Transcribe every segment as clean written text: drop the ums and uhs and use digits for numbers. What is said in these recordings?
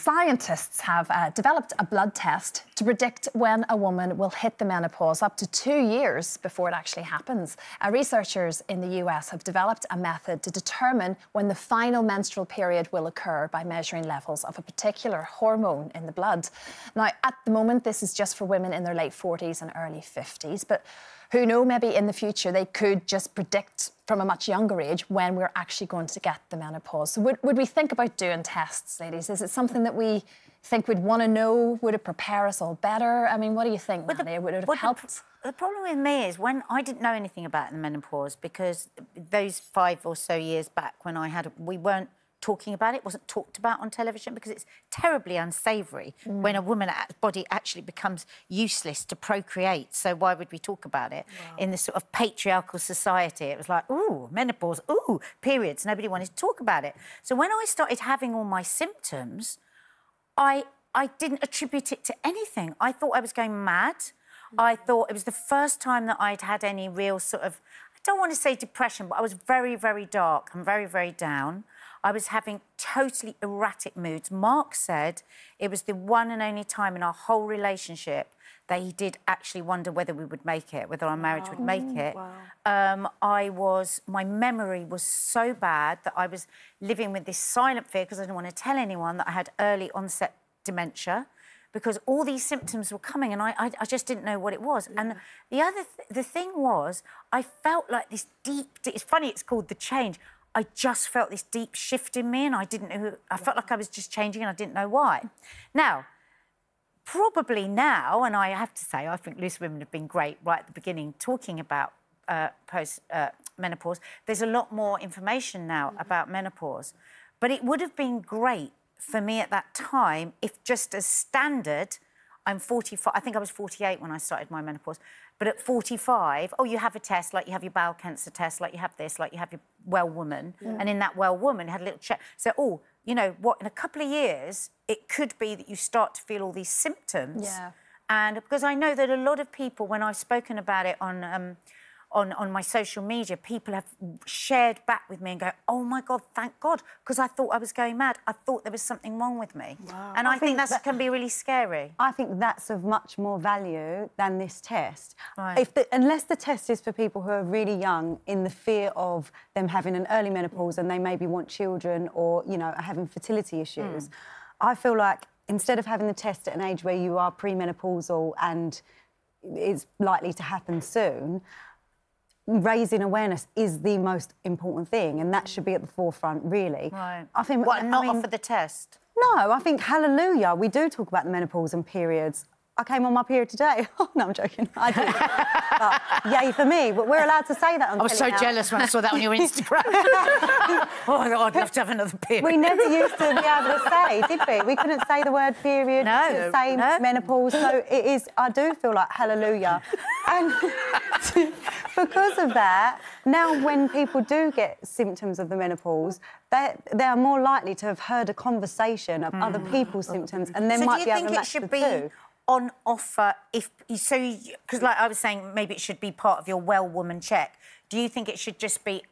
Scientists have developed a blood test to predict when a woman will hit the menopause up to 2 years before it actually happens. Researchers in the US have developed a method to determine when the final menstrual period will occur by measuring levels of a particular hormone in the blood. Now, at the moment, this is just for women in their late 40s and early 50s, but who know, maybe in the future they could just predict from a much younger age when we're actually going to get the menopause. So would we think about doing tests, ladies? Is it something that we think we'd want to know? Would it prepare us all better? I mean, what do you think, Nadia? Would it have helped? The problem with me is when I didn't know anything about the menopause, because those 5 or so years back when we weren't talking about it, wasn't talked about on television, because it's terribly unsavoury when a woman's body actually becomes useless to procreate. So why would we talk about it? Wow. In this sort of patriarchal society, it was like, ooh, menopause, ooh, periods. Nobody wanted to talk about it. So when I started having all my symptoms, I didn't attribute it to anything. I thought I was going mad. I thought it was the first time that I'd had any real sort of, I don't want to say depression, but I was very, very dark and very, very down. I was having totally erratic moods. Mark said it was the one and only time in our whole relationship that he did actually wonder whether we would make it, whether our marriage would make it. Wow. My memory was so bad that I was living with this silent fear, because I didn't want to tell anyone, that I had early onset dementia, because all these symptoms were coming and I just didn't know what it was. Yeah. And the thing was, I felt like this deep, it's funny it's called the change, I just felt this deep shift in me and I didn't know, I felt like I was just changing and I didn't know why. Now, probably now, and I have to say, I think Loose Women have been great right at the beginning talking about menopause. There's a lot more information now about menopause, but it would have been great for me at that time if just as standard, I'm 45, I think I was 48 when I started my menopause, but at 45, oh, you have a test, like you have your bowel cancer test, like you have this, like you have your well woman, and in that well woman had a little check. So, oh, you know what, in a couple of years, it could be that you start to feel all these symptoms. Yeah. And because I know that a lot of people, when I've spoken about it on my social media, people have shared back with me and go, oh, my God, thank God, because I thought I was going mad. I thought there was something wrong with me. Wow. And I think that can be really scary. I think that's of much more value than this test. Right. Unless the test is for people who are really young, in the fear of them having an early menopause and they maybe want children or, you know, are having fertility issues, I feel like instead of having the test at an age where you are premenopausal and it's likely to happen soon, raising awareness is the most important thing, and that should be at the forefront, really. Right. I think. What, not offer the test? No, I think, hallelujah, we do talk about the menopause and periods. I came on my period today. Oh, no, I'm joking. I did. But yay for me. But we're allowed to say that on I was so jealous when I saw that on your Instagram. Oh, my God, I'd love to have another period. We never used to be able to say, did we? We couldn't say the word period. No. We couldn't say menopause. So it is, I do feel like hallelujah. And because of that, now when people do get symptoms of the menopause, they are more likely to have heard a conversation of other people's symptoms, and then might be able to match the two. So do you think it should be on offer because like I was saying, maybe it should be part of your well woman check. Do you think it should just be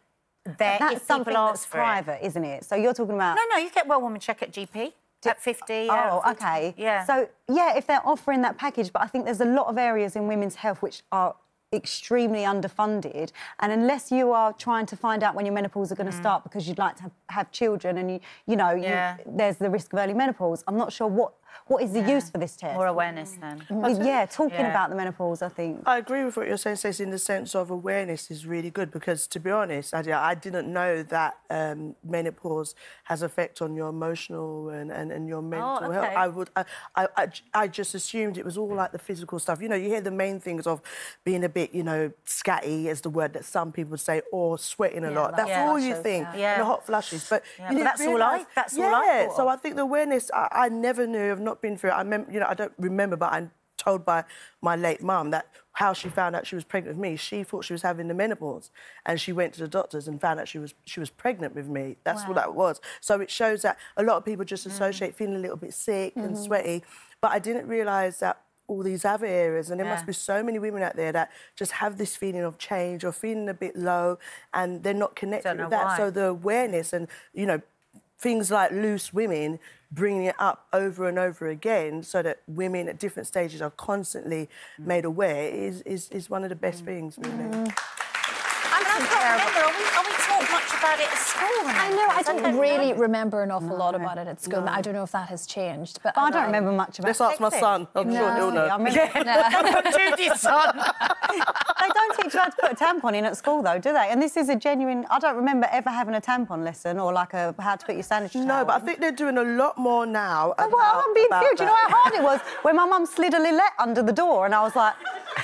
there if people ask for it? That's private, isn't it? So you're talking about... No, you get well woman check at GP. At 50, Oh, 40, OK. Yeah. So, yeah, if they're offering that package, but I think there's a lot of areas in women's health which are extremely underfunded, and unless you are trying to find out when your menopause are going to start because you'd like to have children and there's the risk of early menopause, I'm not sure what is the use for this test. More awareness then. Talking about the menopause, I think. I agree with what you're saying, Stacey, in the sense of awareness is really good, because, to be honest, Nadia, I didn't know that menopause has effect on your emotional and your mental health. I just assumed it was all like the physical stuff. You know, you hear the main things of being a bit, you know, scatty is the word that some people say, or sweating a lot. That's all you think, and the hot flushes. But you know, that's all I thought. So I think the awareness, I never knew. I've not been through it. I don't remember, but I'm told by my late mum that how she found out she was pregnant with me. She thought she was having the menopause, and she went to the doctors and found out she was pregnant with me. That's what that was. So it shows that a lot of people just associate feeling a little bit sick and sweaty, but I didn't realise that all these other areas, and there must be so many women out there that just have this feeling of change or feeling a bit low, and they're not connected with that. So the awareness and, you know, things like Loose Women, bringing it up over and over again so that women at different stages are constantly made aware is one of the best things, really. I can't remember. Are we taught much about it at school? I know. I don't really remember an awful lot about it at school. I don't know if that has changed. But I don't remember much about it. Let's ask my son. I'm sure he'll know. I mean, Judy's son. they don't teach you how to put a tampon in at school, though, do they? And this is a genuine... I don't remember ever having a tampon lesson or, like, how to put your sanitary towel No, but I in. think they're doing a lot more now. Oh, well, I'm being serious. Do you know how hard it was when my mum slid a lillet under the door and I was like...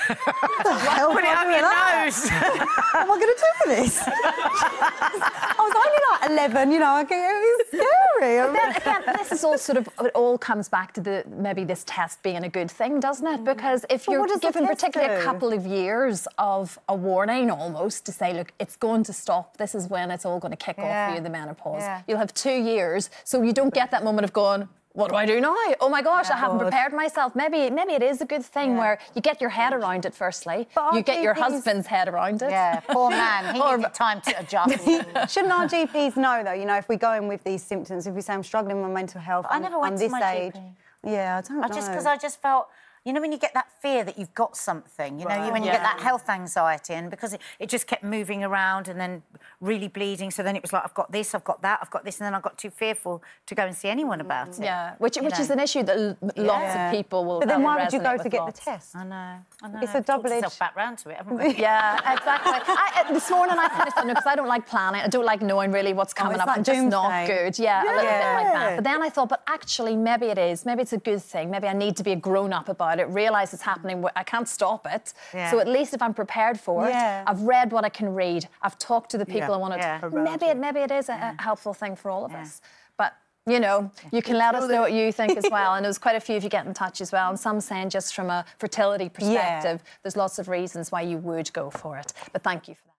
What the hell Put it up your nose. What am I going to do with this? I was only like 11, you know, it was scary. But then again, this is all sort of, it all comes back to maybe this test being a good thing, doesn't it? Because if you're given particularly a couple of years of a warning almost to say, look, it's going to stop, this is when it's all going to kick off for you, the menopause. You'll have 2 years, so you don't get that moment of going, what do I do now? Oh my gosh, I haven't prepared myself. Maybe it is a good thing where you get your head around it firstly. You get your husband's head around it. Yeah, poor man. He needed time to adjust. Shouldn't our GPs know, though, you know, if we go in with these symptoms, if we say I'm struggling with mental health, I never went to my age. GP. Yeah, I don't know. Just because I just felt... You know, when you get that fear that you've got something, you know, when you get that health anxiety, and because it just kept moving around and then really bleeding, so then it was like, I've got this, I've got that, I've got this, and then I got too fearful to go and see anyone about it. Yeah, which is an issue that lots of people will. But then why would you go to get the test? I know. It's a double-edged... Yourself back round to it, haven't we? Yeah, exactly. This morning I kind of thought, because I don't like planning, I don't like knowing really what's coming up. like I'm just not good. Yeah, a little bit like that. But then I thought, but actually, maybe it is. Maybe it's a good thing. Maybe I need to be a grown-up about it, realise it's happening. I can't stop it. So at least if I'm prepared for it, I've read what I can read, I've talked to the people I want to... Maybe it is a helpful thing for all of us. But, you know, you can let us know what you think as well. And there was quite a few of you get in touch as well. And some saying just from a fertility perspective, there's lots of reasons why you would go for it. But thank you for that.